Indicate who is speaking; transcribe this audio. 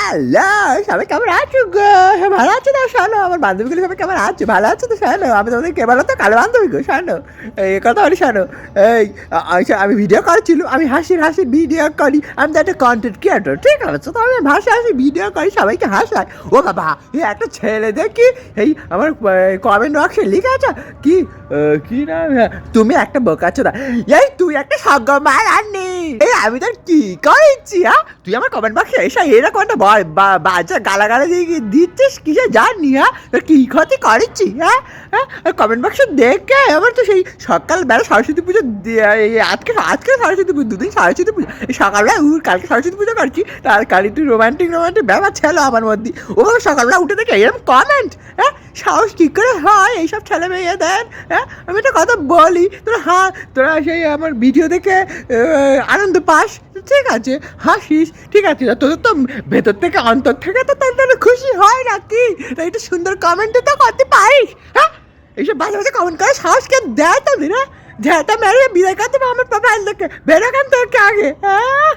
Speaker 1: Hello, সবাই কেমন আছো গো? ভালো আছো তো? শোনো, আমার বান্ধবীগুলো সবাই কেমন আছো? ভালো আছো তো? শোনো, আমি তোমাদের কে বলো তো? কালো বান্ধবী গো, শোনো এই কথা বলি, শোনো এই আমি ভিডিও করছিল, আমি হাসির ভিডিও করি, আমি তো একটা কন্টেন্ট ক্রিয়েটর, ঠিক আছে? তো আমি হাসি ভিডিও করি, সবাইকে হাসাই। ও বাবা, এই একটা ছেলে দেখি এই আমার কমেন্ট বক্সে লিখে আছে কি কি নাম, তুমি একটা বোকাচ্ছো না, এই তুই একটা সঙ্গমার আননি, এই আমি তোর কি করেছি? হ্যাঁ, তুই আমার কমেন্ট বক্সে এসে এরকম একটা বাচ্চা গালাগালা দিয়ে দিচ্ছিস, কিসে জানি? হ্যাঁ, তোর কি ক্ষতি করেছি? হ্যাঁ হ্যাঁ, কমেন্ট বক্সে দেখে আমার তো সেই সকালবেলা সরস্বতী পুজো আজকে আজকে সরস্বতী পুজো, দুদিন সরস্বতী পুজো, এই সকালবেলা কালকে সরস্বতী পুজো করছি, তার কাল একটু রোমান্টিক ব্যাপার ছিল আমার মধ্যে। ও সকালবেলা উঠে দেখে এরকম কমেন্ট, হ্যাঁ সাহস কী করে হয় এইসব ছেলে মেয়েদের? হ্যাঁ, আমি একটা কথা বলি, তোরা সেই আমার ভিডিও দেখে আনন্দ পাস, ঠিক আছে, হাসিস, ঠিক আছে, তোদের তো ভেতর থেকে অন্তর থেকে তো তোদের খুশি হয় নাকি? তাই একটু সুন্দর কমেন্টও তো করতে পারিস। হ্যাঁ, এইসব বাজে বাজে কমেন্ট করে সাহস কে দেয় তোদের? হ্যাঁ, ঝেঁটা মেরে বিদায় করতে আমার পাপা দেখে বেরোখান তোকে আগে। হ্যাঁ।